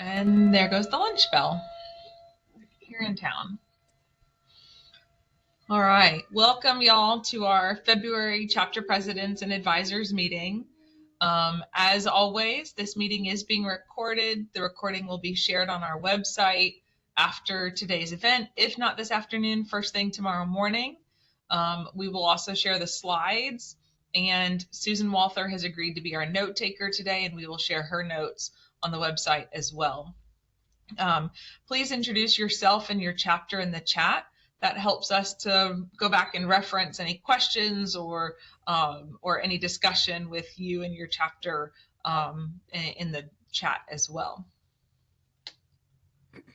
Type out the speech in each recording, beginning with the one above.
And there goes the lunch bell here in town. All right, welcome y'all to our February chapter presidents and advisors meeting. As always, this meeting is being recorded. The recording will be shared on our website after today's event, if not this afternoon, first thing tomorrow morning. We will also share the slides, and Susan Walther has agreed to be our note taker today, and we will share her notes on the website as well. Please introduce yourself and your chapter in the chat. That helps us to go back and reference any questions or any discussion with you and your chapter in the chat as well.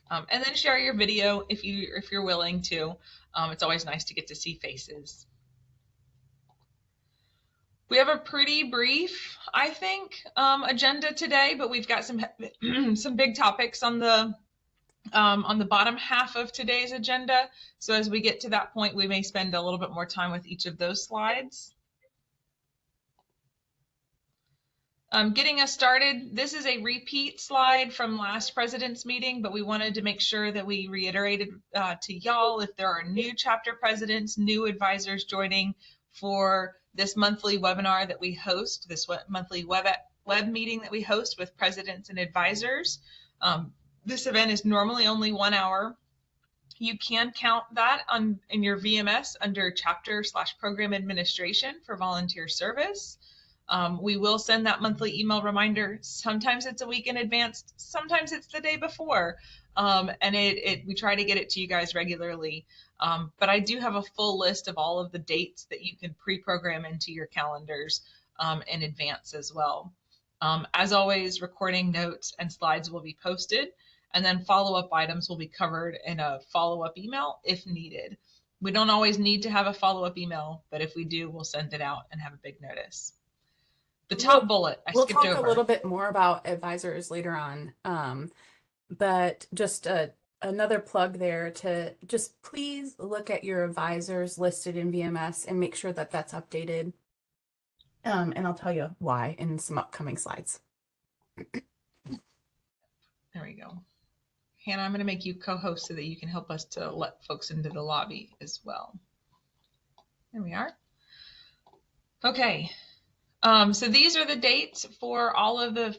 And then share your video if you're willing to. It's always nice to get to see faces. We have a pretty brief, I think, agenda today, but we've got some big topics on the bottom half of today's agenda. So as we get to that point, we may spend a little bit more time with each of those slides. Getting us started, this is a repeat slide from last president's meeting, but we wanted to make sure that we reiterated to y'all if there are new chapter presidents, new advisors joining for this monthly webinar that we host, this monthly web meeting that we host with presidents and advisors. This event is normally only 1 hour. You can count that in your VMS under chapter/program administration for volunteer service. We will send that monthly email reminder. Sometimes it's a week in advance, sometimes it's the day before. And we try to get it to you guys regularly. But I do have a full list of all of the dates that you can pre-program into your calendars in advance as well. As always, recording notes and slides will be posted, and then follow-up items will be covered in a follow-up email if needed. We don't always need to have a follow-up email, but if we do, we'll send it out and have a big notice. The top bullet, I skipped over. We'll talk a little bit more about advisors later on, but just another plug there to just please look at your advisors listed in VMS and make sure that that's updated. And I'll tell you why in some upcoming slides. There we go. Hannah, I'm going to make you co-host so that you can help us to let folks into the lobby as well. There we are. Okay. So these are the dates for all of the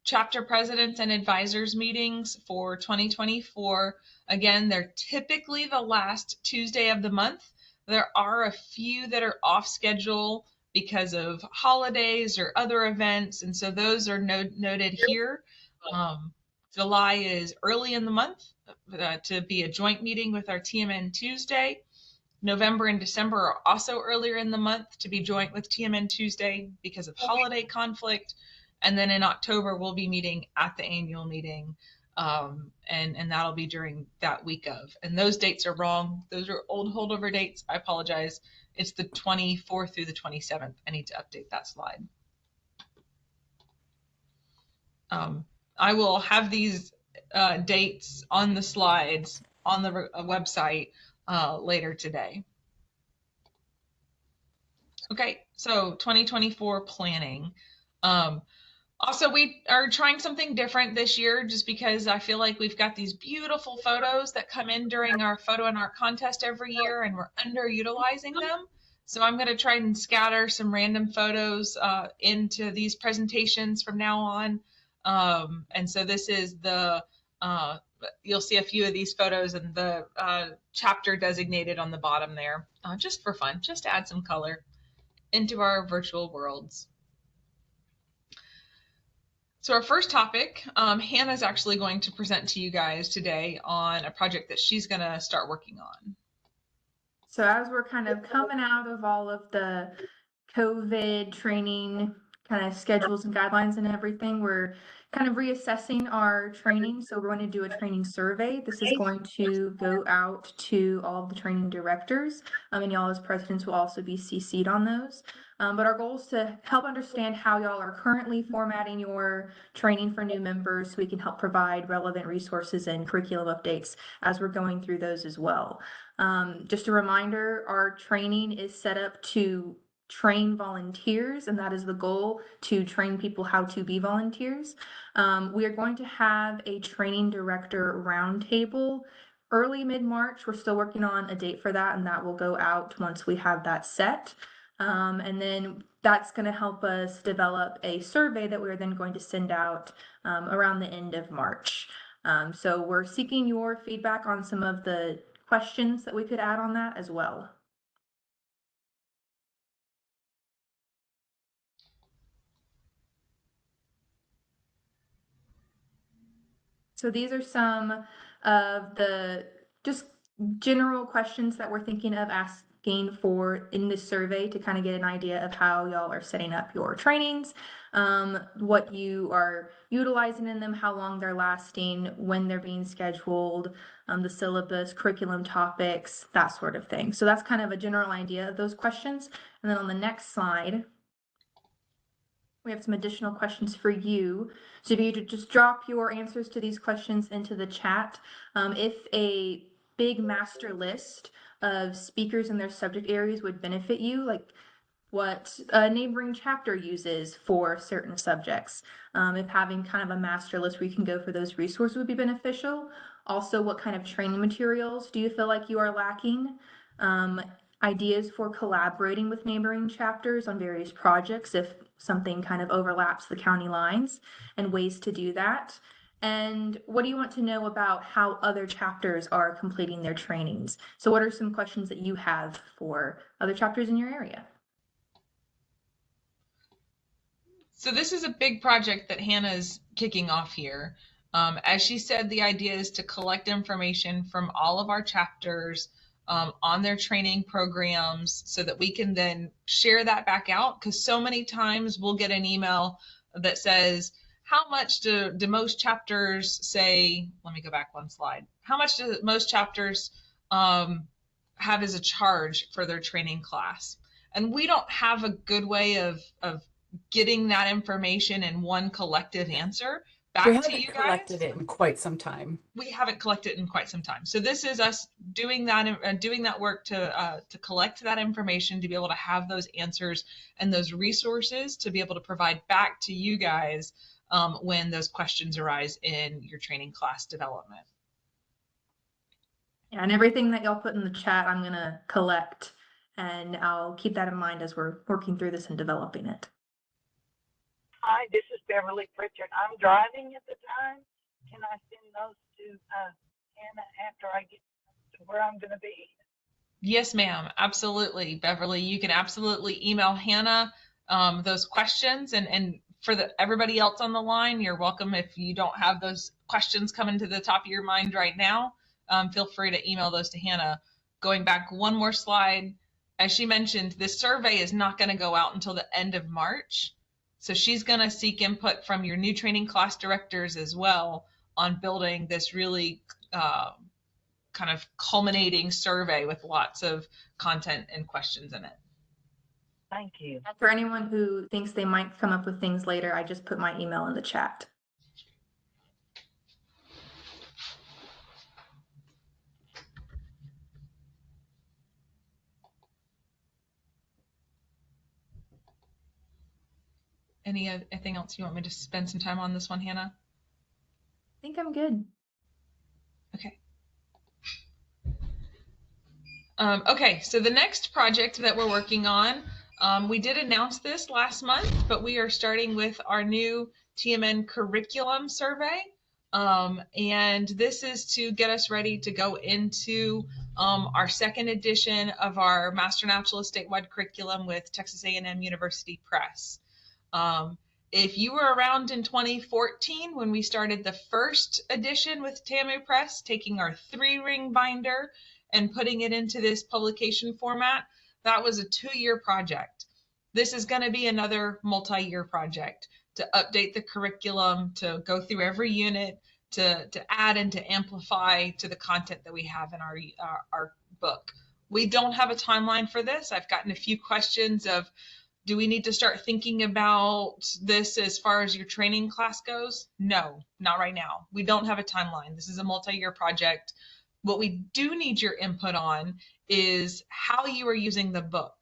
chapter presidents and advisors meetings for 2024. Again, they're typically the last Tuesday of the month. There are a few that are off schedule because of holidays or other events, and so those are noted here. July is early in the month to be a joint meeting with our TMN Tuesday. November and December are also earlier in the month to be joint with TMN Tuesday because of holiday conflict. And then in October, we'll be meeting at the annual meeting, and that'll be during that week of. And those dates are wrong. Those are old holdover dates. I apologize. It's the 24th through the 27th. I need to update that slide. I will have these dates on the slides on the website later today. Okay, so 2024 planning. Also, we are trying something different this year just because I feel like we've got these beautiful photos that come in during our photo and art contest every year, and we're underutilizing them. So I'm going to try and scatter some random photos into these presentations from now on. And so this is the, you'll see a few of these photos and the chapter designated on the bottom there, just for fun, just to add some color into our virtual worlds. So our first topic, Hannah's actually going to present to you guys today on a project that she's going to start working on. So as we're kind of coming out of all of the COVID training kind of schedules and guidelines and everything, we're kind of reassessing our training. So we're going to do a training survey. This is going to go out to all of the training directors, and y'all as presidents will also be CC'd on those. But our goal is to help understand how y'all are currently formatting your training for new members so we can help provide relevant resources and curriculum updates as we're going through those as well. Just a reminder, our training is set up to train volunteers, and that is the goal, to train people how to be volunteers. We are going to have a training director roundtable early mid-March. We're still working on a date for that, and that will go out once we have that set. And then that's going to help us develop a survey that we're then going to send out around the end of March. So we're seeking your feedback on some of the questions that we could add on that as well. So these are some of the just general questions that we're thinking of asking for in this survey to kind of get an idea of how y'all are setting up your trainings, what you are utilizing in them, how long they're lasting, when they're being scheduled, the syllabus, curriculum topics, that sort of thing. So that's kind of a general idea of those questions. And then on the next slide, we have some additional questions for you. So if you could just drop your answers to these questions into the chat. If a big master list of speakers in their subject areas would benefit you, like what a neighboring chapter uses for certain subjects. If having kind of a master list where you can go for those resources would be beneficial. Also, what kind of training materials do you feel like you are lacking? Ideas for collaborating with neighboring chapters on various projects if something kind of overlaps the county lines, and ways to do that. And what do you want to know about how other chapters are completing their trainings? So what are some questions that you have for other chapters in your area? So this is a big project that Hannah's kicking off here. As she said, the idea is to collect information from all of our chapters on their training programs so that we can then share that back out, because so many times we'll get an email that says, how much do most chapters say, let me go back one slide, how much do most chapters have as a charge for their training class? And we don't have a good way of getting that information in one collective answer back We to haven't you guys. collected it in quite some time. We haven't collected it in quite some time. So this is us doing that work to collect that information, to be able to have those answers and those resources to be able to provide back to you guys when those questions arise in your training class development. Yeah, and everything that y'all put in the chat, I'm gonna collect, and I'll keep that in mind as we're working through this and developing it. Hi, this is Beverly Pritchard. I'm driving at the time. Can I send those to Hannah after I get to where I'm going to be? Yes, ma'am. Absolutely, Beverly. You can absolutely email Hannah those questions, and for everybody else on the line, you're welcome. If you don't have those questions coming to the top of your mind right now, feel free to email those to Hannah. Going back one more slide, as she mentioned, this survey is not going to go out until the end of March. So she's going to seek input from your new training class directors as well on building this really kind of culminating survey with lots of content and questions in it. Thank you. For anyone who thinks they might come up with things later, I just put my email in the chat. Anything else you want me to spend some time on this one, Hannah? I think I'm good. Okay. Okay, so the next project that we're working on, we did announce this last month, but we are starting with our new TMN curriculum survey. And this is to get us ready to go into our second edition of our Master Naturalist statewide curriculum with Texas A&M University Press. If you were around in 2014 when we started the first edition with TAMU Press, taking our 3-ring binder and putting it into this publication format, that was a 2-year project. This is going to be another multi-year project to update the curriculum, to go through every unit, to add and to amplify to the content that we have in our book. We don't have a timeline for this. I've gotten a few questions of, do we need to start thinking about this as far as your training class goes? No, not right now. We don't have a timeline. This is a multi-year project. What we do need your input on is how you are using the book.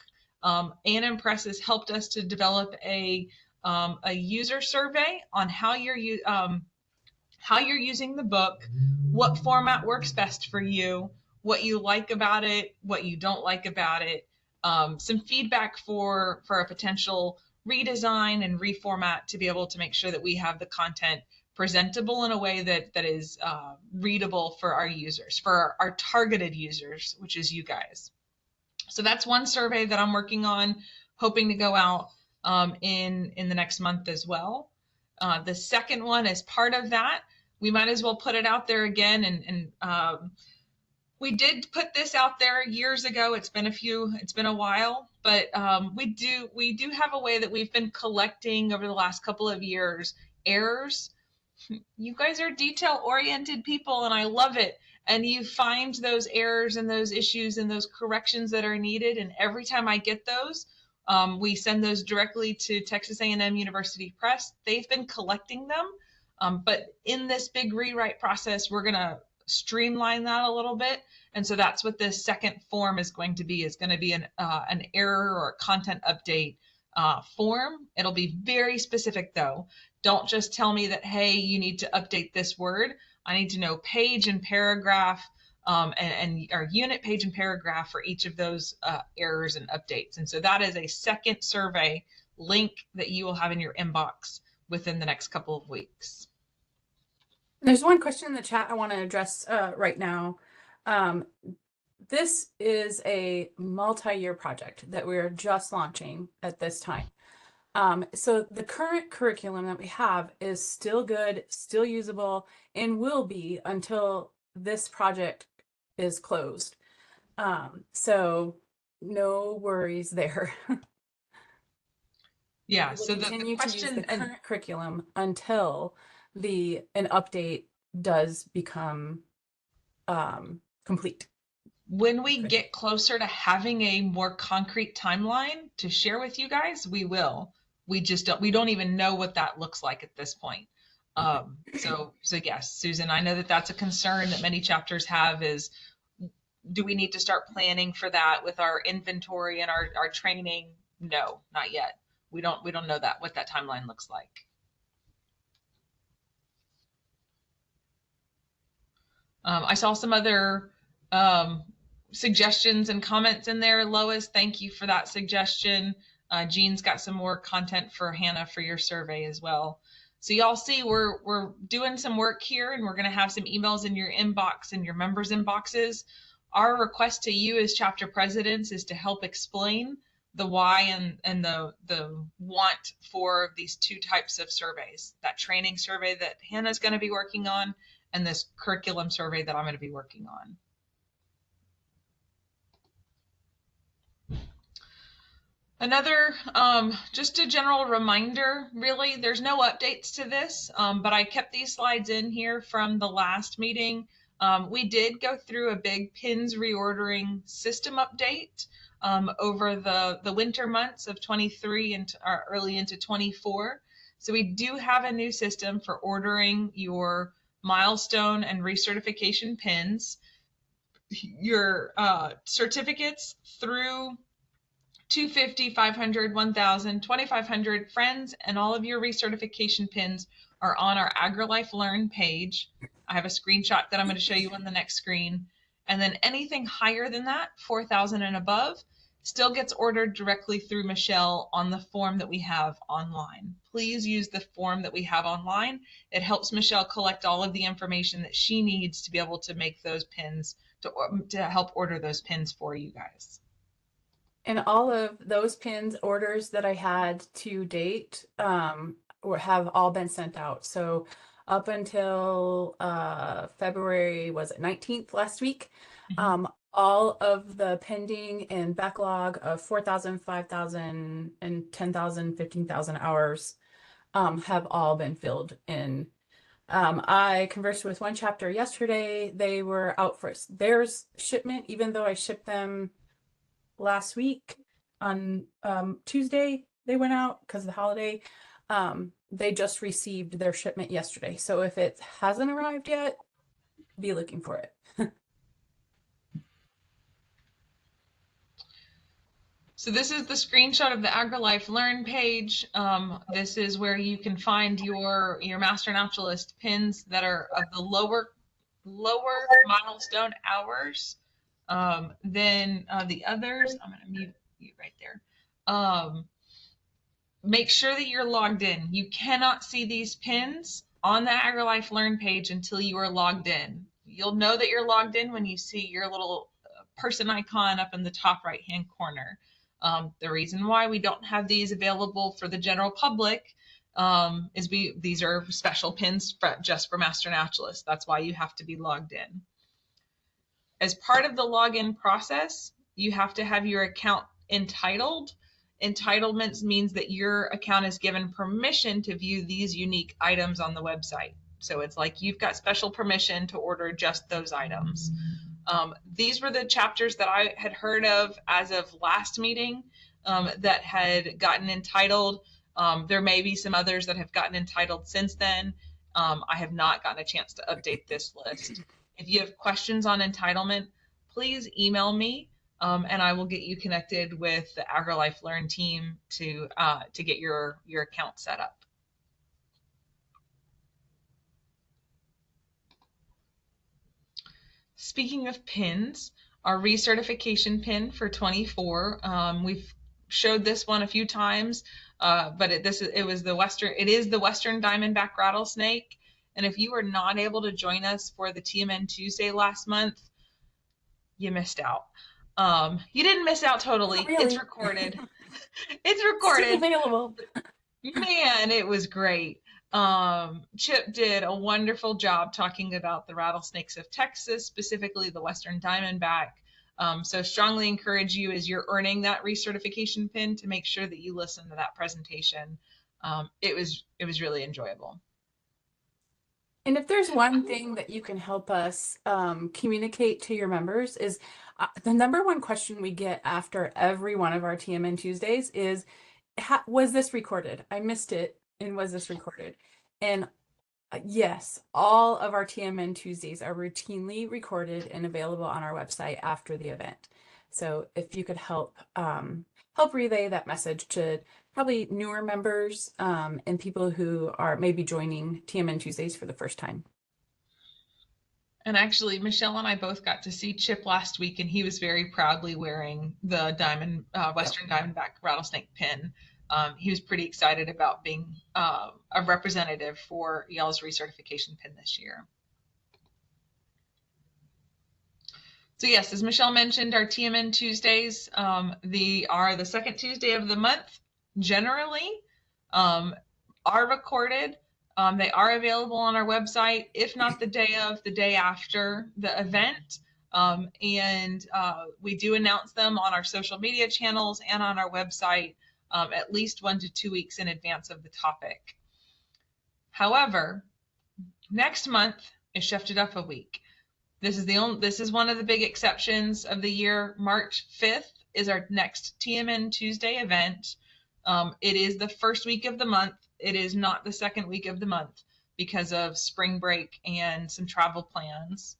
Anna Press has helped us to develop a user survey on how you're using the book, what format works best for you, what you like about it, what you don't like about it, some feedback for a potential redesign and reformat to be able to make sure that we have the content presentable in a way that is readable for our users, for our targeted users, which is you guys. So that's one survey that I'm working on, hoping to go out in the next month as well. The second one, as part of that, we might as well put it out there again. And we did put this out there years ago. It's been a while, but we do have a way that we've been collecting over the last couple of years errors. You guys are detail-oriented people, and I love it. And you find those errors and those issues and those corrections that are needed. And every time I get those, we send those directly to Texas A&M University Press. They've been collecting them. But in this big rewrite process, we're going to streamline that a little bit. And so that's what this second form is going to be. It's going to be an error or content update form. It'll be very specific, though. Don't just tell me that, hey, you need to update this word. I need to know page and paragraph and our unit, page, and paragraph for each of those errors and updates. And so that is a second survey link that you will have in your inbox within the next couple of weeks. There's one question in the chat I want to address right now. This is a multi-year project that we're just launching at this time. So the current curriculum that we have is still good, still usable, and will be until this project is closed. So no worries there. Yeah, We'll so the continue to use question the current curriculum until an update does become complete. when we get closer to having a more concrete timeline to share with you guys, we will. We don't even know what that looks like at this point. So yes, Susan, I know that that's a concern that many chapters have is, do we need to start planning for that with our inventory and our training? No, not yet. We don't know what that timeline looks like. I saw some other suggestions and comments in there. Lois, thank you for that suggestion. Jean's got some more content for Hannah for your survey as well. So y'all see we're doing some work here, and we're going to have some emails in your inbox and your members' inboxes. Our request to you as chapter presidents is to help explain the why and the want for these two types of surveys, that training survey that Hannah's going to be working on and this curriculum survey that I'm going to be working on. Another, just a general reminder, really, there's no updates to this, but I kept these slides in here from the last meeting. We did go through a big PINS reordering system update over the winter months of 23 and early into 24. So we do have a new system for ordering your milestone and recertification PINs, your certificates through 250, 500, 1,000, 2,500 friends, and all of your recertification pins are on our AgriLife Learn page. I have a screenshot that I'm going to show you on the next screen. And then anything higher than that, 4,000 and above, still gets ordered directly through Michelle on the form that we have online. Please use the form that we have online. It helps Michelle collect all of the information that she needs to be able to make those pins, to help order those pins for you guys. And all of those pins orders that I had to date have all been sent out. So up until February, was it 19th last week? Mm-hmm. All of the pending and backlog of 4,000, 5,000, and 10,000, 15,000 hours have all been filled in. I conversed with one chapter yesterday. They were out for theirs shipment, even though I shipped them last week on Tuesday. They went out because of the holiday. They just received their shipment yesterday. So if it hasn't arrived yet, be looking for it. So this is the screenshot of the AgriLife Learn page. This is where you can find your Master Naturalist pins that are of the lower milestone hours. Then the others, I'm going to mute you right there. Make sure that you're logged in. You cannot see these pins on the AgriLife Learn page until you are logged in. You'll know that you're logged in when you see your little person icon up in the top right hand corner. The reason why we don't have these available for the general public is these are special pins just for Master Naturalists. That's why you have to be logged in. As part of the login process, you have to have your account entitled. Entitlements means that your account is given permission to view these unique items on the website. So it's like you've got special permission to order just those items. These were the chapters that I had heard of as of last meeting that had gotten entitled. There may be some others that have gotten entitled since then. I have not gotten a chance to update this list. If you have questions on entitlement, please email me and I will get you connected with the AgriLife Learn team to get your account set up. Speaking of pins, our recertification pin for 24, we've showed this one a few times, but it is the Western Diamondback rattlesnake. And if you were not able to join us for the TMN Tuesday last month, you missed out. You didn't miss out totally. Really? It's recorded. It's recorded. Still available. Man, it was great. Chip did a wonderful job talking about the rattlesnakes of Texas, specifically the Western Diamondback. So strongly encourage you as you're earning that recertification pin to make sure that you listen to that presentation. It was really enjoyable. And if there's one thing that you can help us communicate to your members is the number one question we get after every one of our TMN Tuesdays is, was this recorded? I missed it. And was this recorded? And yes, all of our TMN Tuesdays are routinely recorded and available on our website after the event. So if you could help relay that message to probably newer members and people who are maybe joining TMN Tuesdays for the first time. And actually, Michelle and I both got to see Chip last week, and he was very proudly wearing the Western Diamondback rattlesnake pin. He was pretty excited about being a representative for y'all's recertification pin this year. So yes, as Michelle mentioned, our TMN Tuesdays are the second Tuesday of the month. Generally, are recorded. They are available on our website, if not the day of, the day after the event. And we do announce them on our social media channels and on our website at least 1 to 2 weeks in advance of the topic. However, next month is shifted up a week. This is one of the big exceptions of the year. March 5th is our next TMN Tuesday event. It is the first week of the month. It is not the second week of the month because of spring break and some travel plans.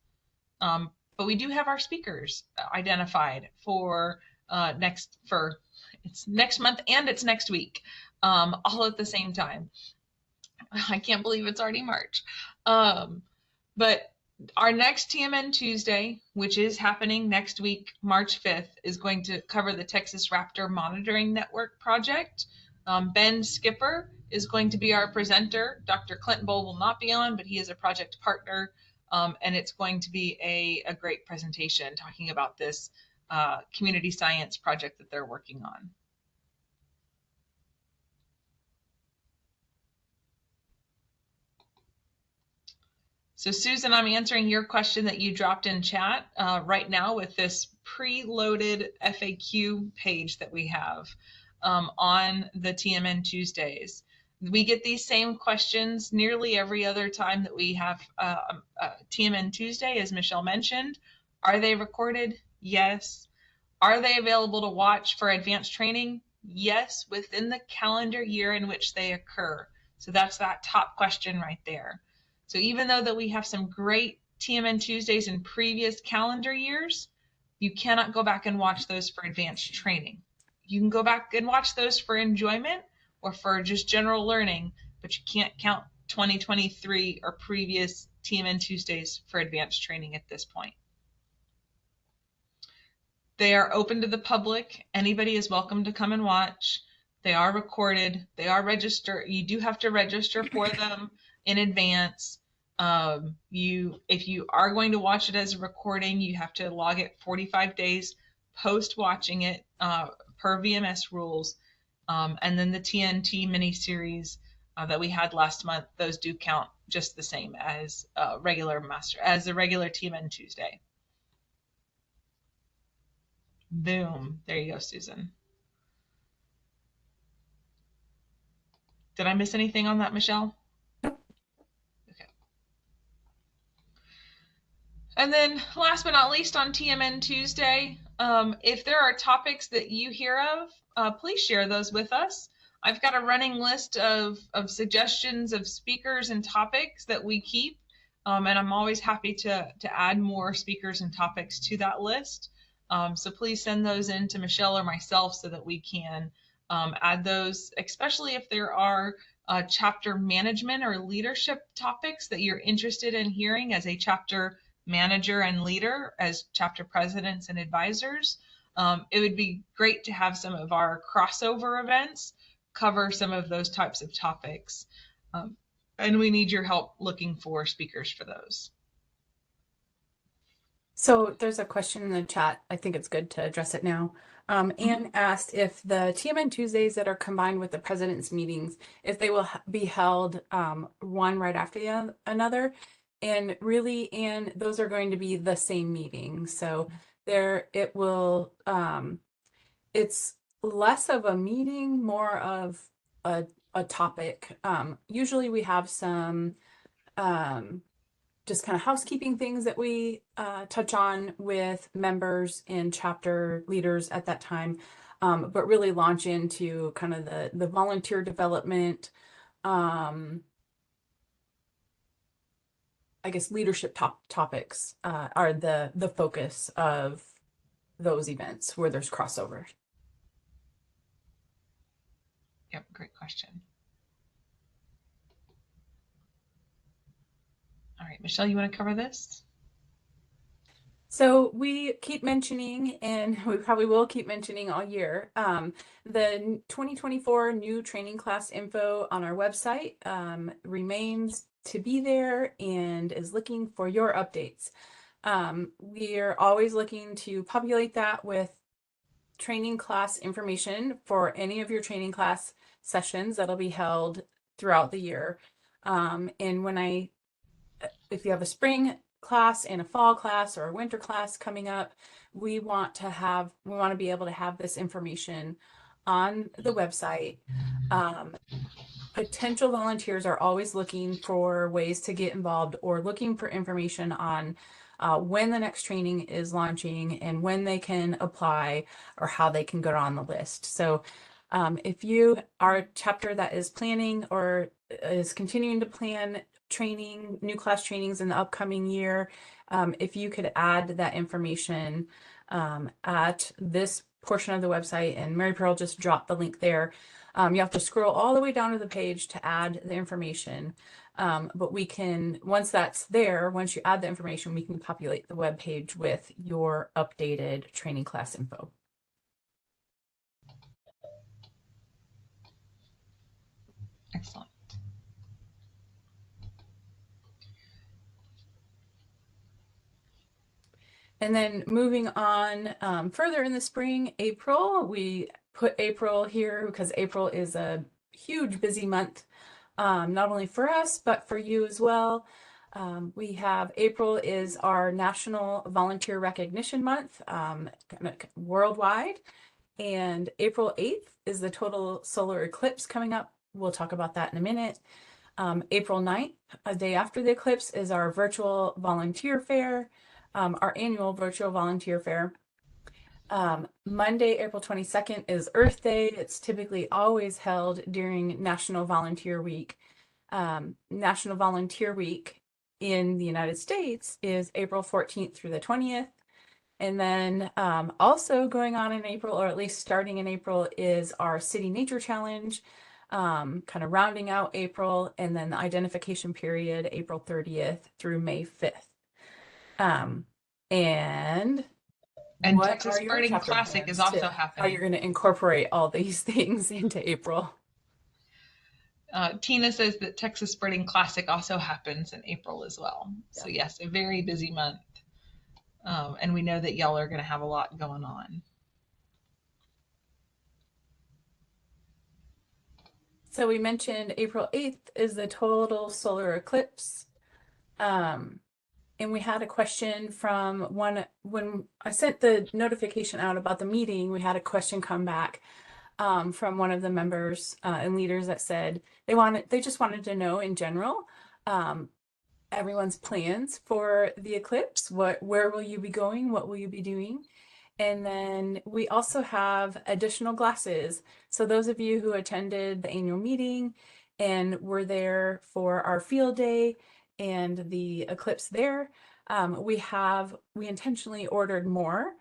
But we do have our speakers identified for it's next month and it's next week, all at the same time. I can't believe it's already March. But our next TMN Tuesday, which is happening next week, March 5th, is going to cover the Texas Raptor Monitoring Network project. Ben Skipper is going to be our presenter. Dr. Clint Bowl will not be on, but he is a project partner, and it's going to be a great presentation talking about this community science project that they're working on. So Susan, I'm answering your question that you dropped in chat right now with this preloaded FAQ page that we have on the TMN Tuesdays. We get these same questions nearly every other time that we have TMN Tuesday, as Michelle mentioned. Are they recorded? Yes. Are they available to watch for advanced training? Yes, within the calendar year in which they occur. So that's that top question right there. So even though that we have some great TMN Tuesdays in previous calendar years, you cannot go back and watch those for advanced training. you can go back and watch those for enjoyment or for just general learning, but you can't count 2023 or previous TMN Tuesdays for advanced training at this point. They are open to the public. Anybody is welcome to come and watch. They are recorded. They are registered. You do have to register for them in advance. If you are going to watch it as a recording, you have to log it 45 days post watching it per VMS rules. And then the TNT mini series that we had last month, those do count just the same as a regular TMN Tuesday. Boom. There you go, Susan. Did I miss anything on that, Michelle? Okay. And then last but not least on TMN Tuesday, if there are topics that you hear of, please share those with us. I've got a running list of suggestions of speakers and topics that we keep, and I'm always happy to add more speakers and topics to that list. So please send those in to Michelle or myself so that we can add those, especially if there are chapter management or leadership topics that you're interested in hearing as a chapter manager and leader, as chapter presidents and advisors. It would be great to have some of our crossover events cover some of those types of topics. And we need your help looking for speakers for those. So there's a question in the chat. I think it's good to address it now. Anne asked if the TMN Tuesdays that are combined with the president's meetings, if they will be held one right after another. And really, Anne, those are going to be the same meeting. So it will, it's less of a meeting, more of a topic. Usually we have some just kind of housekeeping things that we touch on with members and chapter leaders at that time, but really launch into kind of the volunteer development, I guess leadership topics are the focus of those events where there's crossover. Yep, great question. All right, Michelle, you want to cover this? So we keep mentioning, and we probably will keep mentioning all year, the 2024 new training class info on our website remains to be there and is looking for your updates. We are always looking to populate that with training class information for any of your training class sessions that'll be held throughout the year. And if you have a spring class and a fall class or a winter class coming up, we want to be able to have this information on the website. Potential volunteers are always looking for ways to get involved or looking for information on when the next training is launching and when they can apply or how they can get on the list. So if you are a chapter that is planning or is continuing to plan new class trainings in the upcoming year, if you could add that information at this portion of the website, and Mary Pearl just dropped the link there. You have to scroll all the way down to the page to add the information. But we can, once that's there, once you add the information, we can populate the web page with your updated training class info. Excellent. And then moving on further in the spring, April, we put April here because April is a huge busy month, not only for us, but for you as well. We have April is our National Volunteer Recognition Month worldwide. And April 8th is the total solar eclipse coming up. We'll talk about that in a minute. April 9th, a day after the eclipse, is our virtual volunteer fair. Our annual virtual volunteer fair. Monday, April 22nd is Earth Day. It's typically always held during National Volunteer Week. National Volunteer Week in the United States is April 14th through the 20th. And then also going on in April, or at least starting in April, is our City Nature Challenge, kind of rounding out April, and then the identification period, April 30th through May 5th. And what Texas are your Sparting chapter Classic is plans to also how happening. you're going to incorporate all these things into April? Tina says that Texas Spreading Classic also happens in April as well. So yes, a very busy month. And we know that y'all are going to have a lot going on. So we mentioned April 8th is the total solar eclipse. And we had a question from one, when I sent the notification out about the meeting, we had a question come back from one of the members and leaders that said they just wanted to know in general everyone's plans for the eclipse. Where will you be going? What will you be doing? And then we also have additional glasses. So those of you who attended the annual meeting and were there for our field day and the eclipse there, we intentionally ordered more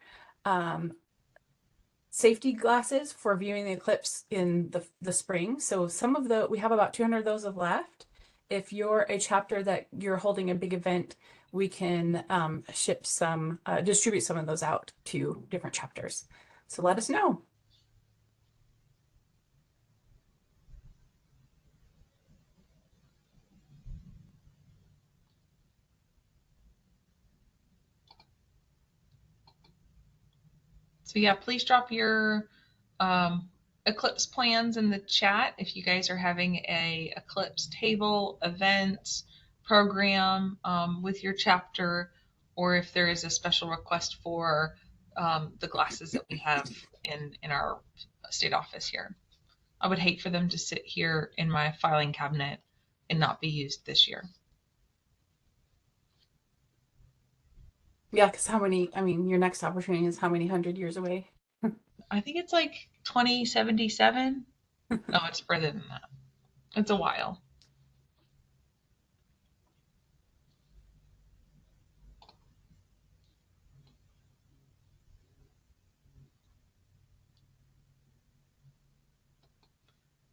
safety glasses for viewing the eclipse in the spring. So we have about 200 of those left. If you're a chapter that you're holding a big event, we can distribute some of those out to different chapters. So let us know. So yeah, please drop your eclipse plans in the chat if you guys are having a eclipse table, event, program with your chapter, or if there is a special request for the glasses that we have in our state office here. I would hate for them to sit here in my filing cabinet and not be used this year. Yeah, because your next opportunity is how many 100 years away? I think it's like 2077. No, it's further than that. It's a while.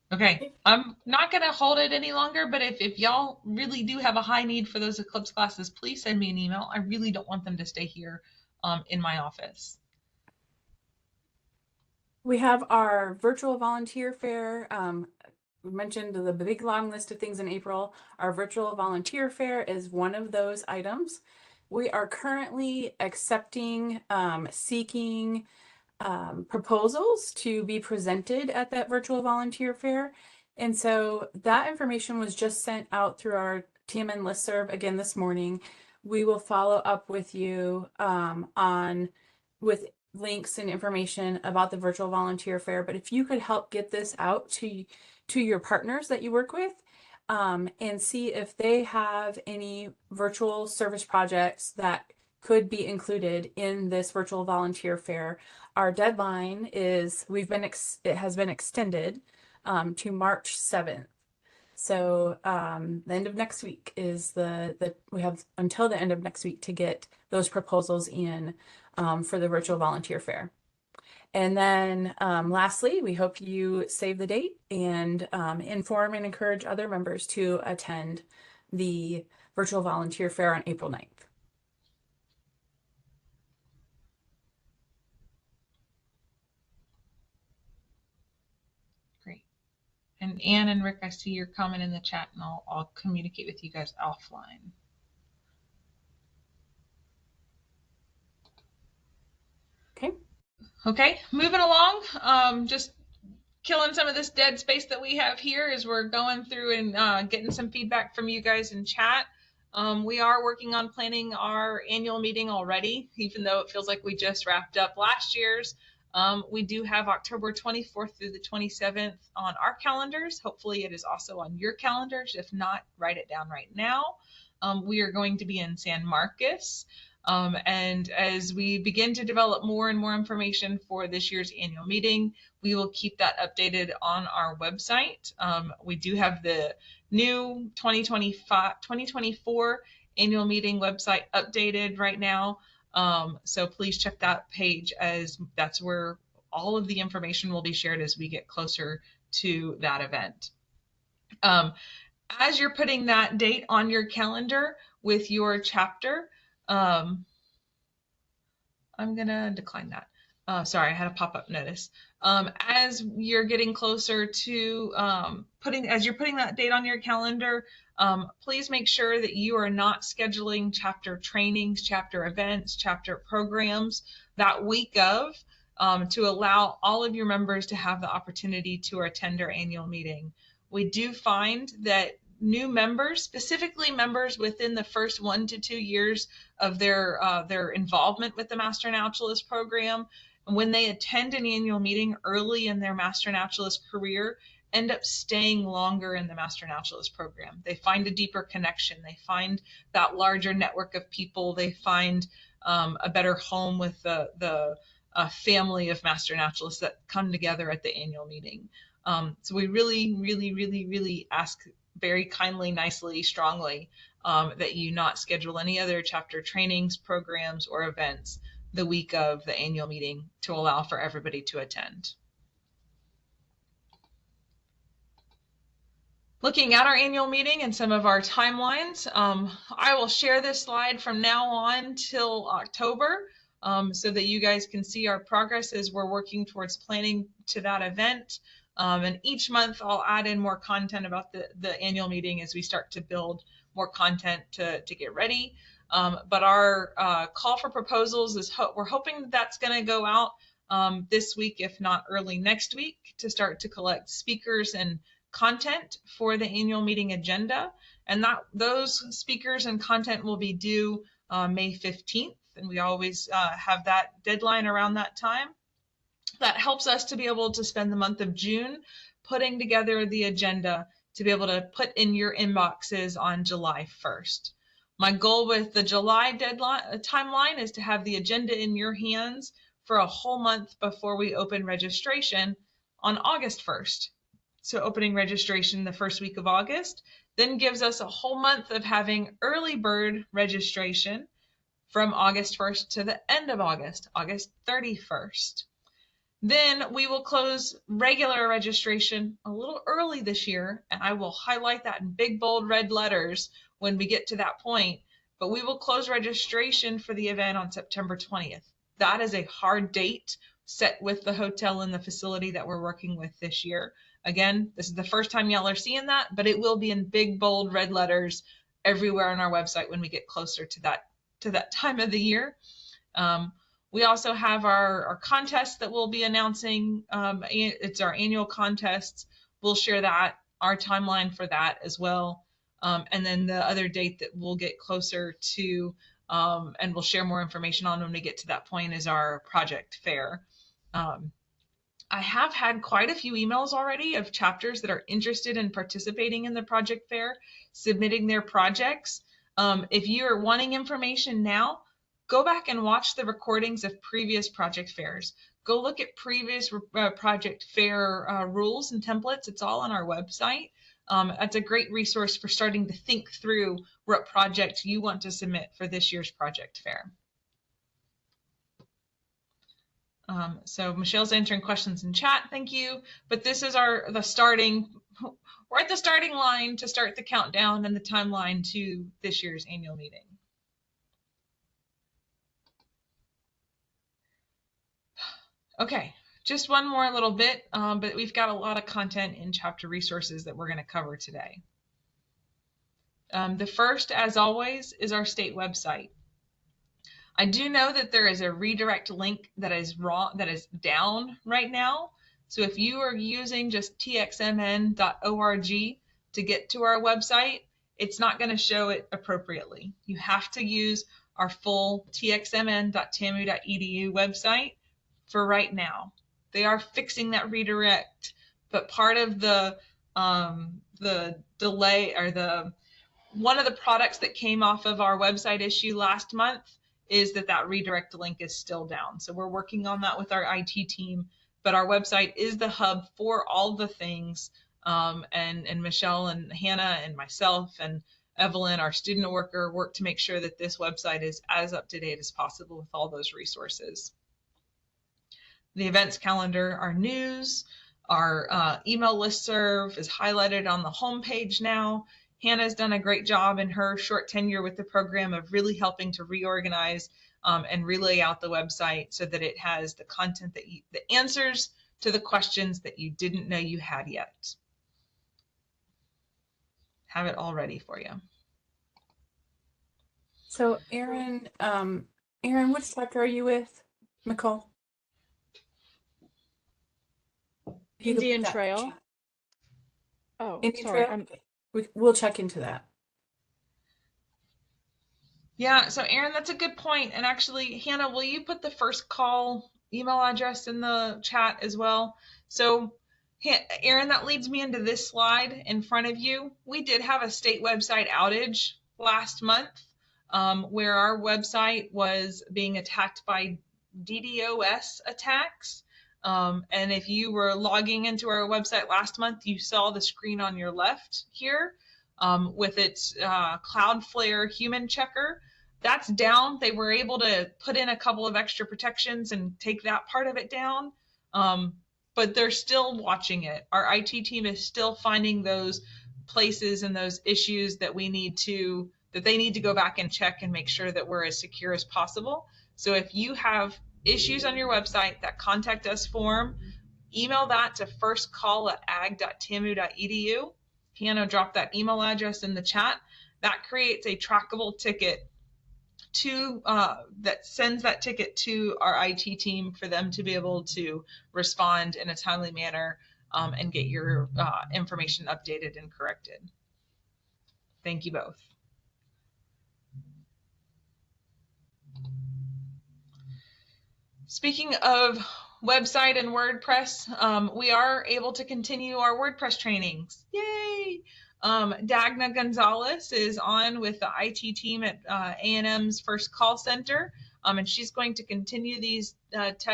Okay, I'm not going to hold it any longer, but if y'all really do have a high need for those eclipse glasses, please send me an email. I really don't want them to stay here in my office. We have our virtual volunteer fair. We mentioned the big long list of things in April. Our virtual volunteer fair is one of those items. We are currently accepting, seeking proposals to be presented at that virtual volunteer fair. And so that information was just sent out through our TMN listserv again this morning. We will follow up with you with links and information about the virtual volunteer fair. But if you could help get this out to your partners that you work with, and see if they have any virtual service projects that could be included in this virtual volunteer fair. Our deadline is it has been extended to March 7th. So the end of next week is we have until the end of next week to get those proposals in for the virtual volunteer fair. And then lastly, we hope you save the date and inform and encourage other members to attend the virtual volunteer fair on April 9th. Great. And Anne and Rick, I see your comment in the chat, and I'll communicate with you guys offline. Okay, moving along. Just killing some of this dead space that we have here as we're going through and getting some feedback from you guys in chat. We are working on planning our annual meeting already, even though it feels like we just wrapped up last year's. We do have October 24th through the 27th on our calendars. Hopefully it is also on your calendars. If not, write it down right now. We are going to be in San Marcos. And as we begin to develop more and more information for this year's annual meeting, we will keep that updated on our website. We do have the new 2024 annual meeting website updated right now. So please check that page, as that's where all of the information will be shared as we get closer to that event. As you're putting that date on your calendar with your chapter, I'm going to decline that. Sorry, I had a pop-up notice. As you're getting closer to as you're putting that date on your calendar, please make sure that you are not scheduling chapter trainings, chapter events, chapter programs that week of, to allow all of your members to have the opportunity to attend our annual meeting. We do find that new members, specifically members within the first 1 to 2 years of their involvement with the Master Naturalist program, when they attend an annual meeting early in their Master Naturalist career, end up staying longer in the Master Naturalist program. They find a deeper connection. They find that larger network of people. They find a better home with the family of Master Naturalists that come together at the annual meeting. So we really, really, really, really ask very kindly, nicely, strongly that you not schedule any other chapter trainings, programs, or events the week of the annual meeting to allow for everybody to attend. Looking at our annual meeting and some of our timelines, I will share this slide from now on till October, so that you guys can see our progress as we're working towards planning to that event. And each month I'll add in more content about the annual meeting as we start to build more content to get ready. But our call for proposals is we're hoping that's going to go out this week, if not early next week, to start to collect speakers and content for the annual meeting agenda. And those speakers and content will be due May 15th. And we always have that deadline around that time. That helps us to be able to spend the month of June putting together the agenda to be able to put in your inboxes on July 1st. My goal with the July timeline is to have the agenda in your hands for a whole month before we open registration on August 1st. So opening registration the first week of August then gives us a whole month of having early bird registration from August 1st to the end of August, August 31st. Then we will close regular registration a little early this year, and I will highlight that in big, bold red letters when we get to that point. But we will close registration for the event on September 20th. That is a hard date set with the hotel and the facility that we're working with this year. Again, this is the first time y'all are seeing that, but it will be in big, bold red letters everywhere on our website when we get closer to that time of the year. We also have our contest that we'll be announcing. It's our annual contests. We'll share that, our timeline for that as well. And then the other date that we'll get closer to, and we'll share more information on when we get to that point, is our project fair. I have had quite a few emails already of chapters that are interested in participating in the project fair, submitting their projects. If you're wanting information now, go back and watch the recordings of previous project fairs. Go look at previous project fair rules and templates. It's all on our website. That's a great resource for starting to think through what project you want to submit for this year's project fair. So Michelle's answering questions in chat. Thank you. But this is we're at the starting line to start the countdown and the timeline to this year's annual meeting. Okay, just one more little bit, but we've got a lot of content in chapter resources that we're going to cover today. The first, as always, is our state website. I do know that there is a redirect link that is down right now. So if you are using just txmn.org to get to our website, it's not going to show it appropriately. You have to use our full txmn.tamu.edu website for right now. They are fixing that redirect, but part of the delay, or one of the products that came off of our website issue last month is that redirect link is still down. So we're working on that with our IT team, but our website is the hub for all the things. And Michelle and Hannah and myself and Evelyn, our student worker, work to make sure that this website is as up to date as possible with all those resources. The events calendar, our news, our email listserv is highlighted on the homepage now. Hannah's done a great job in her short tenure with the program of really helping to reorganize and relay out the website so that it has the content that the answers to the questions that you didn't know you had yet. Have it all ready for you. So Erin, which chapter are you with? Nicole? If you could put Indian that in the Trail. chat. Oh, Indian sorry. Trail? We'll check into that. Yeah, so Erin, that's a good point. And actually, Hannah, will you put the first call email address in the chat as well? So, Erin, that leads me into this slide in front of you. We did have a state website outage last month where our website was being attacked by DDoS attacks. And if you were logging into our website last month, you saw the screen on your left here with its Cloudflare human checker. That's down. They were able to put in a couple of extra protections and take that part of it down. But they're still watching it. Our IT team is still finding those places and those issues that they need to go back and check and make sure that we're as secure as possible. So if you have issues on your website, that contact us form, email that to firstcall@ag.tmu.edu. Hannah dropped that email address in the chat. That creates a trackable ticket that sends that ticket to our IT team for them to be able to respond in a timely manner and get your information updated and corrected. Thank you both. Speaking of website and WordPress, we are able to continue our WordPress trainings. Yay! Dagna Gonzalez is on with the IT team at A&M's First Call Center, and she's going to continue these TXMN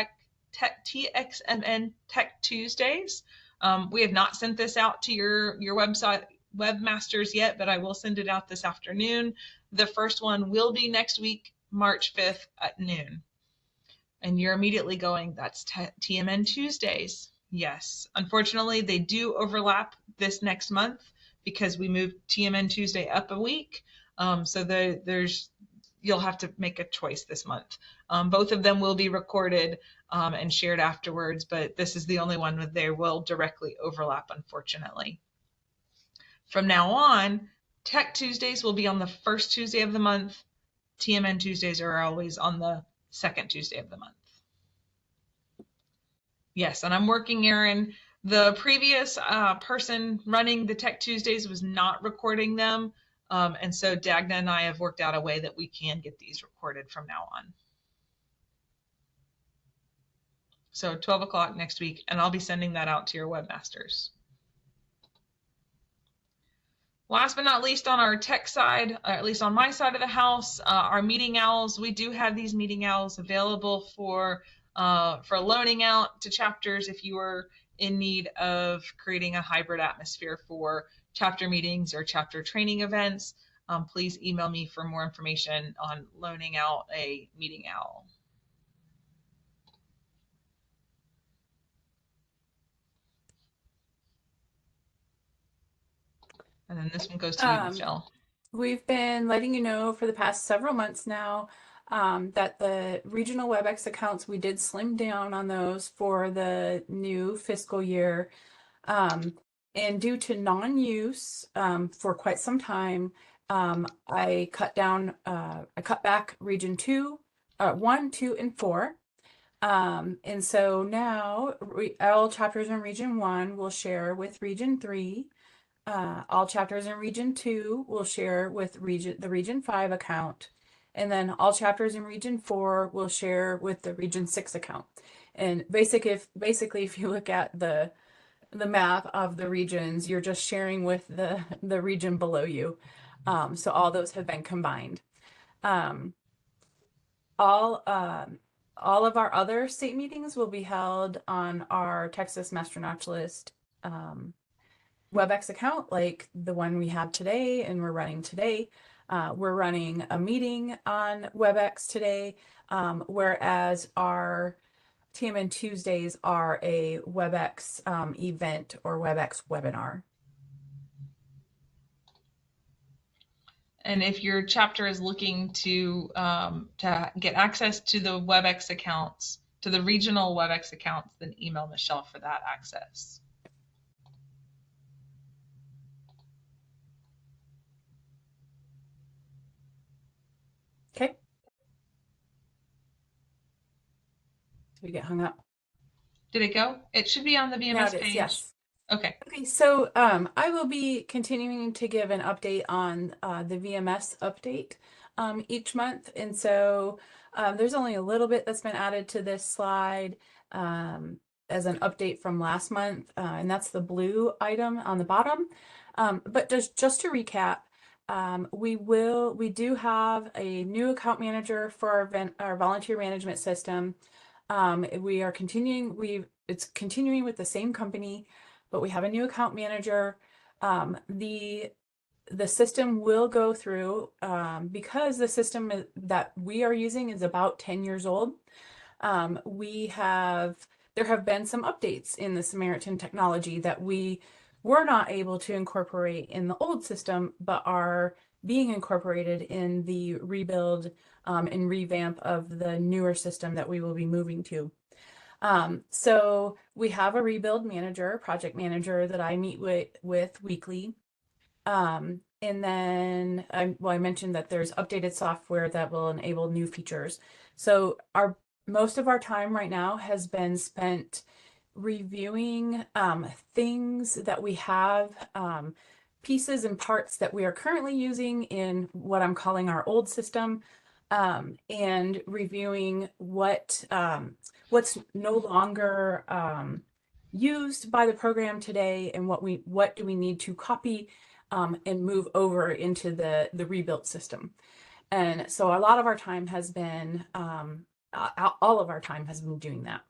Tech Tuesdays. We have not sent this out to your website webmasters yet, but I will send it out this afternoon. The first one will be next week, March 5th at noon. And you're immediately going, that's TMN Tuesdays. Yes, unfortunately, they do overlap this next month because we moved TMN Tuesday up a week. So you'll have to make a choice this month. Both of them will be recorded and shared afterwards, but this is the only one where they will directly overlap, unfortunately. From now on, Tech Tuesdays will be on the first Tuesday of the month. TMN Tuesdays are always on the second Tuesday of the month. Yes, and I'm working, Erin. The previous person running the Tech Tuesdays was not recording them. And so Dagna and I have worked out a way that we can get these recorded from now on. So 12 o'clock next week, and I'll be sending that out to your webmasters. Last but not least, on our tech side, or at least on my side of the house, our meeting owls, we do have these meeting owls available for loaning out to chapters if you are in need of creating a hybrid atmosphere for chapter meetings or chapter training events. Please email me for more information on loaning out a meeting owl. And then this one goes to you, Michelle. We've been letting you know for the past several months now that the regional WebEx accounts, we did slim down on those for the new fiscal year. And due to non-use for quite some time, I cut back region 1, 2, and 4. And so now all chapters in region 1 will share with region 3. All chapters in region 2 will share with the region 5 account. And then all chapters in region 4 will share with the region 6 account. And basically, if you look at the map of the regions, you're just sharing with the region below you. So all those have been combined. All of our other state meetings will be held on our Texas Master Notch List WebEx account like the one we have today and we're running today. We're running a meeting on WebEx today, whereas our TMN Tuesdays are a WebEx event or WebEx webinar. And if your chapter is looking to get access to the WebEx accounts, to the regional WebEx accounts, then email Michelle for that access. Okay. Did we get hung up? Did it go? It should be on the Now VMS it is, page. yes. Okay. Okay, so I will be continuing to give an update on the VMS update each month. And so there's only a little bit that's been added to this slide as an update from last month, and that's the blue item on the bottom. But just to recap, we do have a new account manager for our volunteer management system. We are continuing, it's continuing with the same company, but we have a new account manager. The system will go through because the system that we are using is about 10 years old. There have been some updates in the Samaritan technology that we were not able to incorporate in the old system, but are being incorporated in the rebuild and revamp of the newer system that we will be moving to. So we have a rebuild manager, project manager that I meet with weekly. And then I mentioned that there's updated software that will enable new features. So most of our time right now has been spent reviewing things that we have, pieces and parts that we are currently using in what I'm calling our old system, and reviewing what's no longer used by the program today and what do we need to copy and move over into the rebuilt system. And so a lot of our time has been all of our time has been doing that.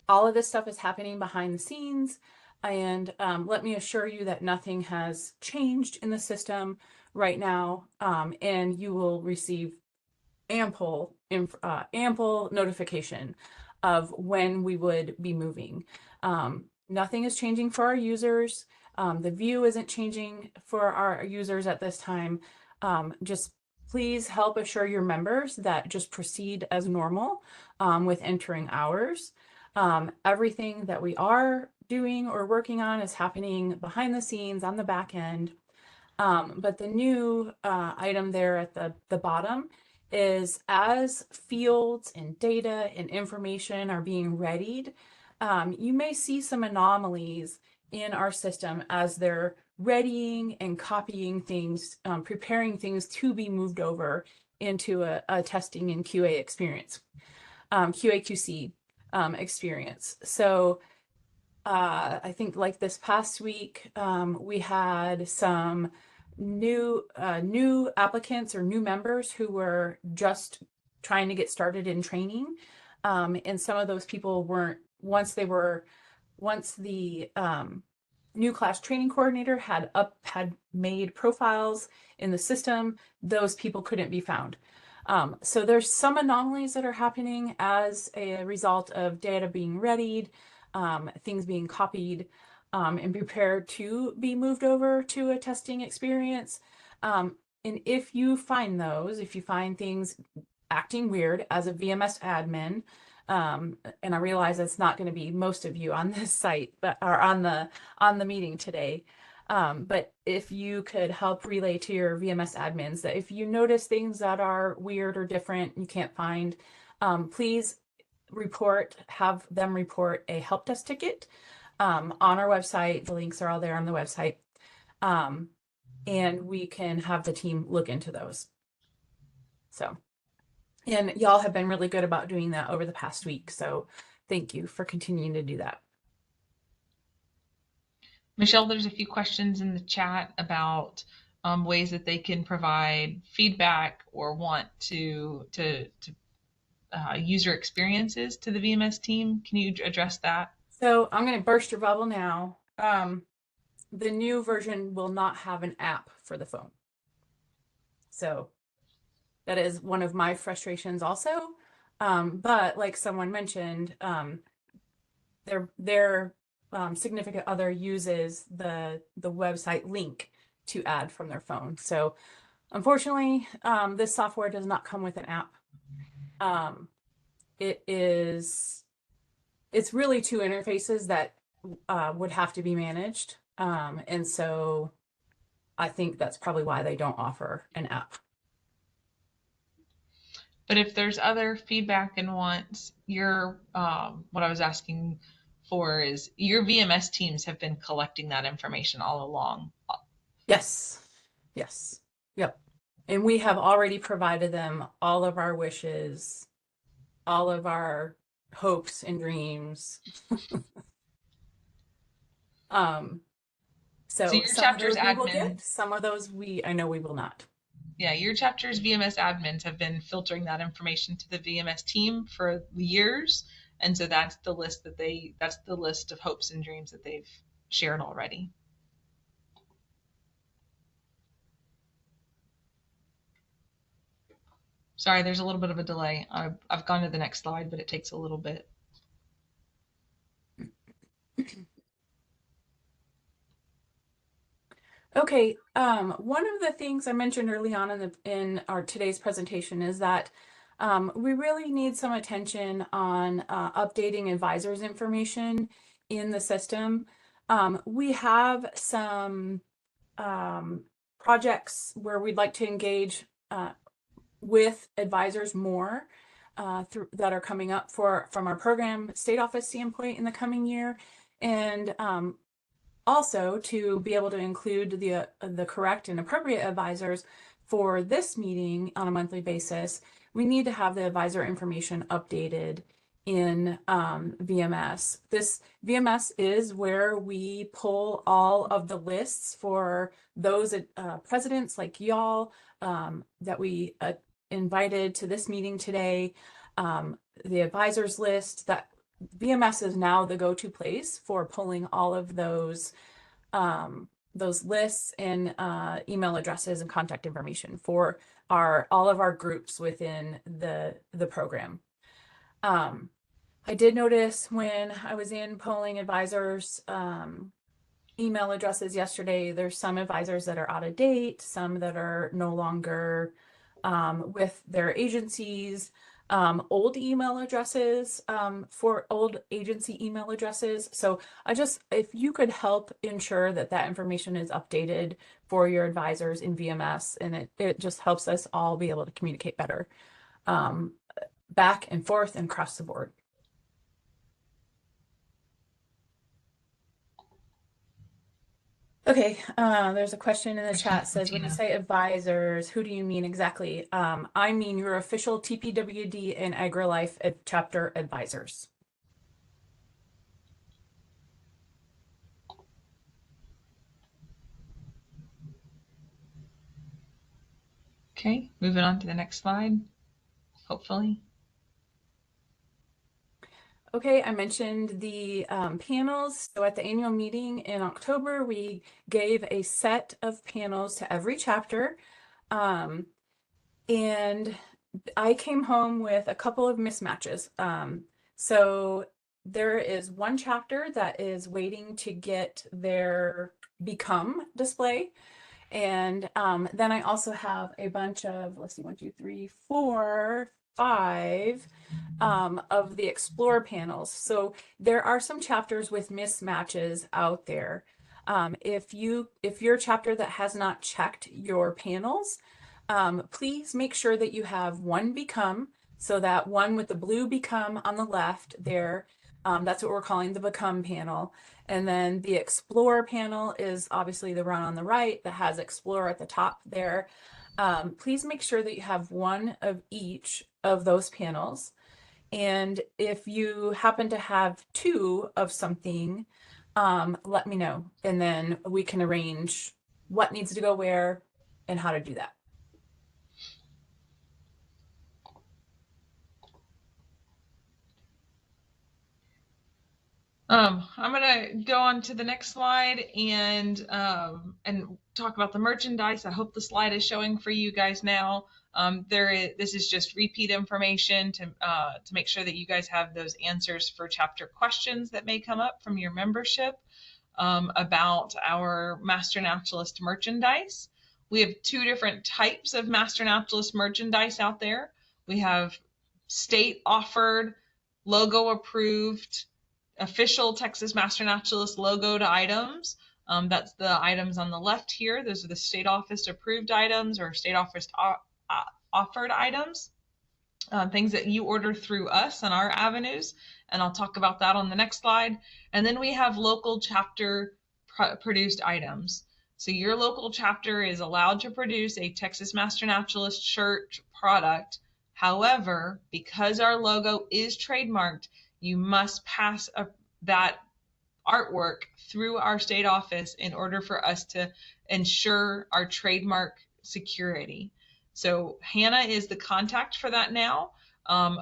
All of this stuff is happening behind the scenes, and let me assure you that nothing has changed in the system right now, and you will receive ample notification of when we would be moving. Nothing is changing for our users. The view isn't changing for our users at this time. Just please help assure your members that just proceed as normal with entering hours. Everything that we are doing or working on is happening behind the scenes on the back end. But the new item there at the bottom is as fields and data and information are being readied, you may see some anomalies in our system as they're readying and copying things, preparing things to be moved over into a testing and QA experience, QA/QC experience. So I think like this past week, we had some new applicants or new members who were just trying to get started in training, and some of those people weren't once the new class training coordinator had made profiles in the system, those people couldn't be found. So there's some anomalies that are happening as a result of data being readied, things being copied and prepared to be moved over to a testing experience. And if you find things acting weird as a VMS admin, and I realize it's not going to be most of you on this site, but are on the meeting today. But if you could help relay to your VMS admins that if you notice things that are weird or different, you can't find, please have them report a help desk ticket on our website. The links are all there on the website. And we can have the team look into those. So, and y'all have been really good about doing that over the past week. So thank you for continuing to do that. Michelle, there's a few questions in the chat about ways that they can provide feedback or want to user experiences to the VMS team. Can you address that? So I'm going to burst your bubble now. the new version will not have an app for the phone. So that is one of my frustrations also. But like someone mentioned, their significant other uses the website link to add from their phone. So unfortunately, this software does not come with an app. It's really two interfaces that would have to be managed. And so I think that's probably why they don't offer an app. But if there's other feedback and wants, what I was asking for is your VMS teams have been collecting that information all along. Yes. Yes. Yep. And we have already provided them all of our wishes, all of our hopes and dreams. So your Some of chapter's those we will admin, get, some of those I know we will not. yeah, your chapter's VMS admins have been filtering that information to the VMS team for years. And so that's the list of hopes and dreams that they've shared already. Sorry, there's a little bit of a delay. I've gone to the next slide, but it takes a little bit. Okay, one of the things I mentioned early on in our today's presentation is that we really need some attention on updating advisors' information in the system. We have some projects where we'd like to engage with advisors more that are coming up from our program state office standpoint in the coming year, and also to be able to include the correct and appropriate advisors for this meeting on a monthly basis. We need to have the advisor information updated in VMS. This VMS is where we pull all of the lists for those presidents like y'all that we invited to this meeting today. The advisors list, that VMS is now the go-to place for pulling all of those lists and email addresses and contact information for all of our groups within the program. I did notice when I was in polling advisors email addresses yesterday, there's some advisors that are out of date, some that are no longer with their agencies, old email addresses for old agency email addresses. So if you could help ensure that that information is updated for your advisors in VMS, and it just helps us all be able to communicate better back and forth and across the board. Okay, there's a question in the chat says, when you say advisors, who do you mean exactly? I mean your official TPWD and AgriLife chapter advisors. Okay, moving on to the next slide, hopefully. Okay, I mentioned the panels. So at the annual meeting in October, we gave a set of panels to every chapter. And I came home with a couple of mismatches. So there is one chapter that is waiting to get their become display. And then I also have a bunch of, let's see, 1, 2, 3, 4, 5 of the explore panels. So there are some chapters with mismatches out there. If you're a chapter that has not checked your panels, please make sure that you have one become, so that one with the blue become on the left there, that's what we're calling the become panel. And then the explore panel is obviously the one on the right that has explore at the top there. Please make sure that you have one of each of those panels. And if you happen to have two of something, let me know, and then we can arrange what needs to go where and how to do that. I'm gonna go on to the next slide and talk about the merchandise. I hope the slide is showing for you guys now. This is just repeat information to make sure that you guys have those answers for chapter questions that may come up from your membership about our Master Naturalist merchandise. We have two different types of Master Naturalist merchandise out there. We have state offered, logo approved, official Texas Master Naturalist logoed items. That's the items on the left here. Those are the state office approved items or state office offered items, things that you order through us and our avenues. And I'll talk about that on the next slide. And then we have local chapter produced items. So your local chapter is allowed to produce a Texas Master Naturalist shirt product. However, because our logo is trademarked, you must pass that artwork through our state office in order for us to ensure our trademark security. So Hannah is the contact for that now,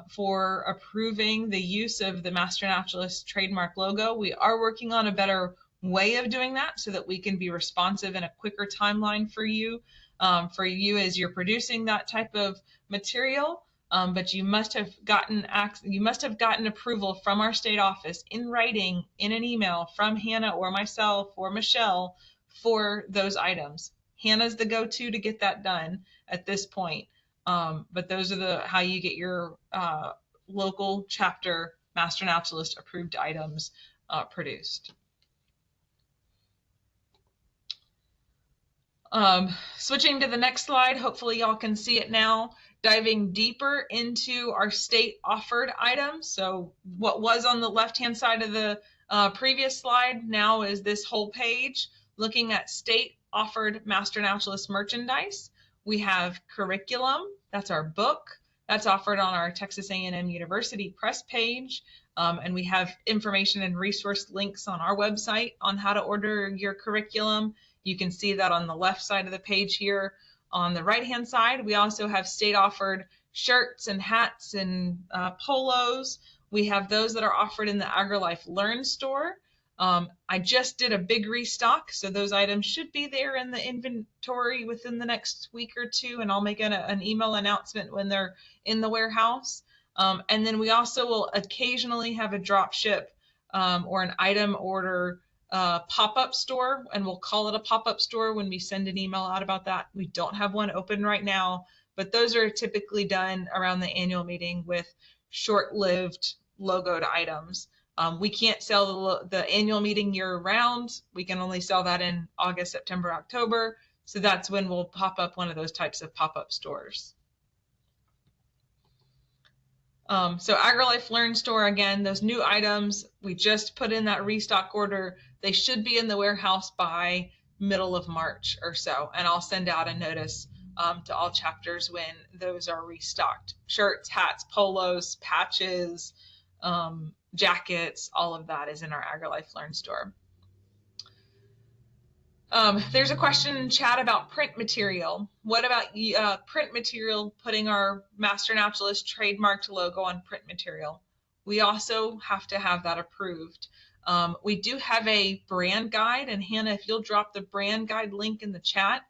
for approving the use of the Master Naturalist trademark logo. We are working on a better way of doing that so that we can be responsive in a quicker timeline for you as you're producing that type of material. But you must have gotten approval from our state office in writing in an email from Hannah or myself or Michelle for those items. Hannah's the go-to to get that done at this point. But those are how you get your local chapter Master Naturalist approved items produced. Switching to the next slide, hopefully y'all can see it now. Diving deeper into our state offered items. So what was on the left-hand side of the previous slide now is this whole page looking at state offered Master Naturalist merchandise. We have curriculum, that's our book, that's offered on our Texas A&M University press page. And we have information and resource links on our website on how to order your curriculum. You can see that on the left side of the page here. On the right-hand side, we also have state-offered shirts and hats and polos. We have those that are offered in the AgriLife Learn store. I just did a big restock, so those items should be there in the inventory within the next week or two, and I'll make an email announcement when they're in the warehouse. And then we also will occasionally have a drop ship or an item order pop-up store, and we'll call it a pop-up store when we send an email out about that. We don't have one open right now, but those are typically done around the annual meeting with short-lived logoed items. We can't sell the annual meeting year-round. We can only sell that in August, September, October. So that's when we'll pop up one of those types of pop-up stores. So AgriLife Learn store, again, those new items, we just put in that restock order. They should be in the warehouse by middle of March or so. And I'll send out a notice to all chapters when those are restocked. Shirts, hats, polos, patches, jackets, all of that is in our AgriLife Learn store. There's a question in chat about print material. What about print material, putting our Master Naturalist trademarked logo on print material? We also have to have that approved. We do have a brand guide, and Hannah, if you'll drop the brand guide link in the chat,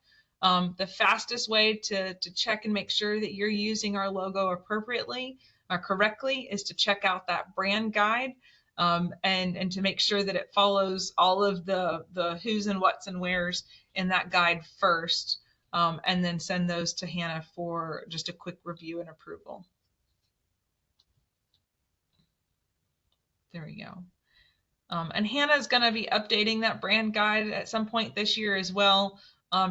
the fastest way to check and make sure that you're using our logo appropriately or correctly is to check out that brand guide. And to make sure that it follows all of the who's and what's and where's in that guide first, and then send those to Hannah for just a quick review and approval. There we go. And Hannah is going to be updating that brand guide at some point this year as well,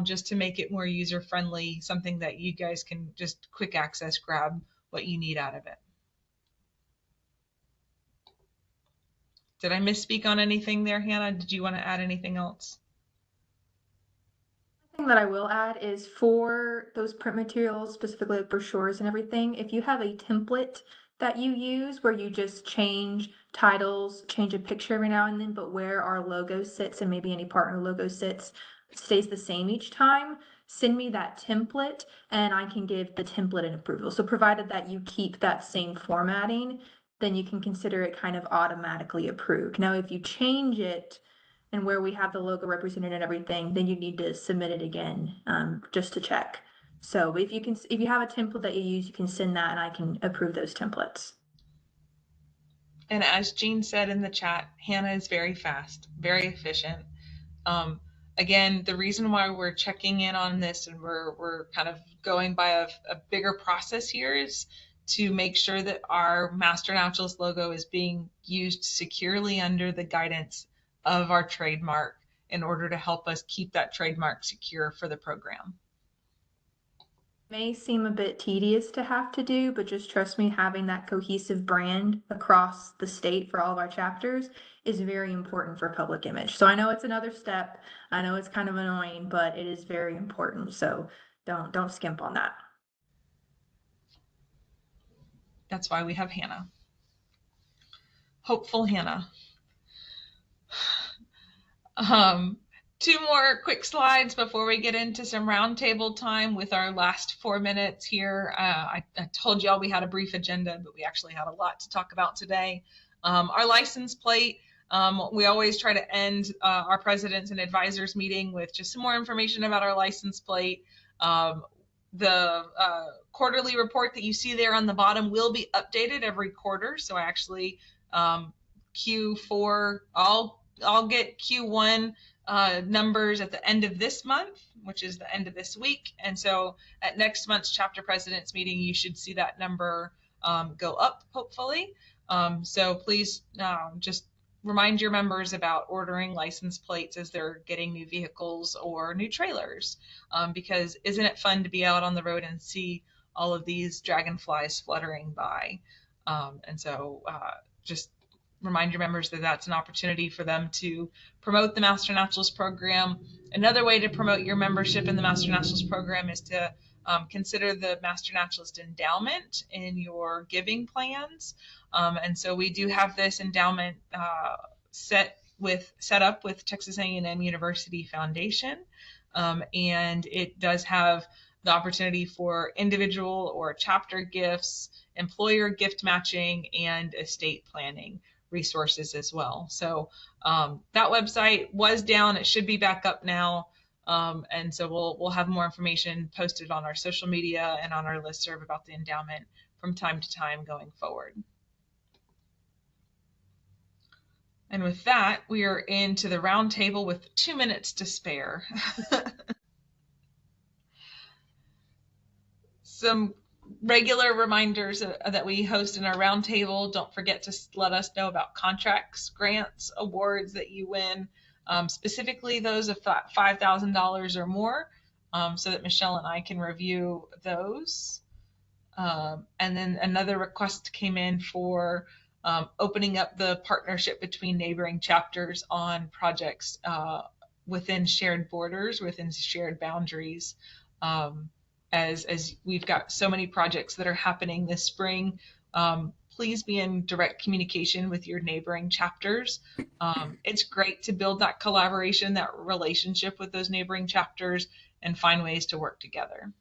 just to make it more user-friendly, something that you guys can just quick access, grab what you need out of it. Did I misspeak on anything there, Hannah? Did you want to add anything else? The thing that I will add is for those print materials, specifically like brochures and everything, if you have a template that you use where you just change titles, change a picture every now and then, but where our logo sits and maybe any partner logo sits stays the same each time, send me that template and I can give the template an approval. So provided that you keep that same formatting, then you can consider it kind of automatically approved. Now, if you change it and where we have the logo represented and everything, then you need to submit it again, just to check. So if you have a template that you use, you can send that and I can approve those templates. And as Jean said in the chat, Hannah is very fast, very efficient. Again, the reason why we're checking in on this and we're kind of going by a bigger process here is to make sure that our Master Naturalist logo is being used securely under the guidance of our trademark in order to help us keep that trademark secure for the program. May seem a bit tedious to have to do, but just trust me, having that cohesive brand across the state for all of our chapters is very important for public image. So I know it's another step. I know it's kind of annoying, but it is very important. So don't skimp on that. That's why we have Hannah. Hopeful Hannah. Two more quick slides before we get into some roundtable time with our last 4 minutes here. I told y'all we had a brief agenda, but we actually had a lot to talk about today. Our license plate, we always try to end our presidents and advisors meeting with just some more information about our license plate. The quarterly report that you see there on the bottom will be updated every quarter. So I actually Q4, I'll get Q1 numbers at the end of this month, which is the end of this week. And so at next month's chapter presidents meeting, you should see that number go up, hopefully. So please just remind your members about ordering license plates as they're getting new vehicles or new trailers, because isn't it fun to be out on the road and see all of these dragonflies fluttering by? And so just remind your members that that's an opportunity for them to promote the Master Naturalist program. Another way to promote your membership in the Master Naturalist program is to consider the Master Naturalist endowment in your giving plans. And so we do have this endowment set up with Texas A&M University Foundation. And it does have the opportunity for individual or chapter gifts, employer gift matching, and estate planning resources as well. So that website was down. It should be back up now. And so we'll have more information posted on our social media and on our listserv about the endowment from time to time going forward. And with that, we are into the round table with 2 minutes to spare. Some regular reminders that we host in our roundtable. Don't forget to let us know about contracts, grants, awards that you win, specifically those of $5,000 or more, so that Michelle and I can review those. And then another request came in for opening up the partnership between neighboring chapters on projects within shared borders, within shared boundaries. As we've got so many projects that are happening this spring, please be in direct communication with your neighboring chapters. It's great to build that collaboration, that relationship with those neighboring chapters, and find ways to work together.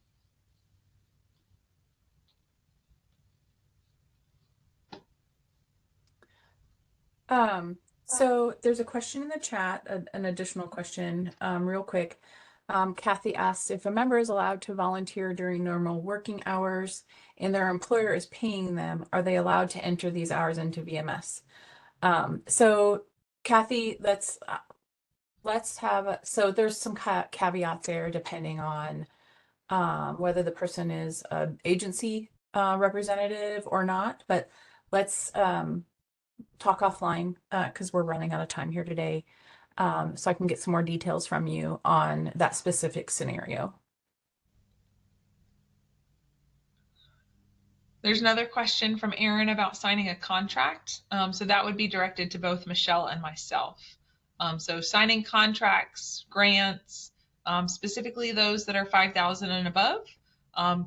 So there's a question in the chat, an additional question, real quick. Kathy asked if a member is allowed to volunteer during normal working hours and their employer is paying them, are they allowed to enter these hours into VMS? So Kathy, let's have, so there's some caveat there depending on whether the person is an agency representative or not, but let's talk offline because we're running out of time here today. So I can get some more details from you on that specific scenario. There's another question from Aaron about signing a contract. So that would be directed to both Michelle and myself. So signing contracts, grants, specifically those that are 5,000 and above,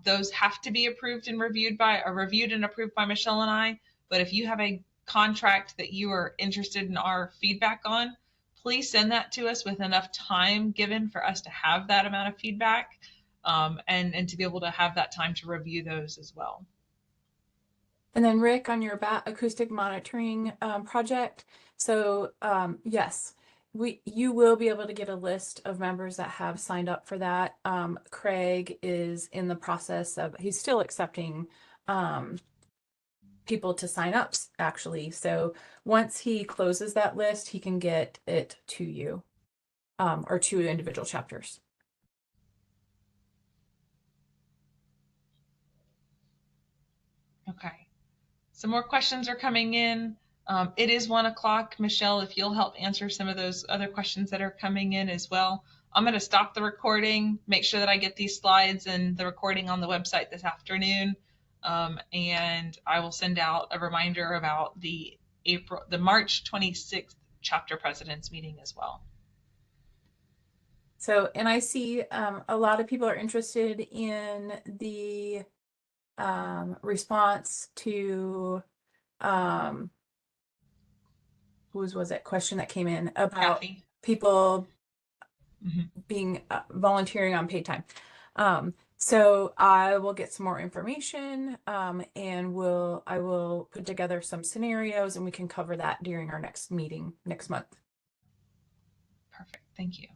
those have to be approved and reviewed and approved by Michelle and I. But if you have a contract that you are interested in our feedback on, please send that to us with enough time given for us to have that amount of feedback and to be able to have that time to review those as well. And then Rick, on your bat acoustic monitoring project. So yes, you will be able to get a list of members that have signed up for that. Craig is in the process of, he's still accepting people to sign up actually. So once he closes that list, he can get it to you or to individual chapters. Okay. Some more questions are coming in. It is 1 o'clock. Michelle, if you'll help answer some of those other questions that are coming in as well. I'm going to stop the recording, make sure that I get these slides and the recording on the website this afternoon. And I will send out a reminder about the March 26th chapter presidents meeting as well. So, and I see a lot of people are interested in the response to whose was it question that came in about Kathy. people being volunteering on paid time. So I will get some more information and I will put together some scenarios and we can cover that during our next meeting next month. Perfect. Thank you.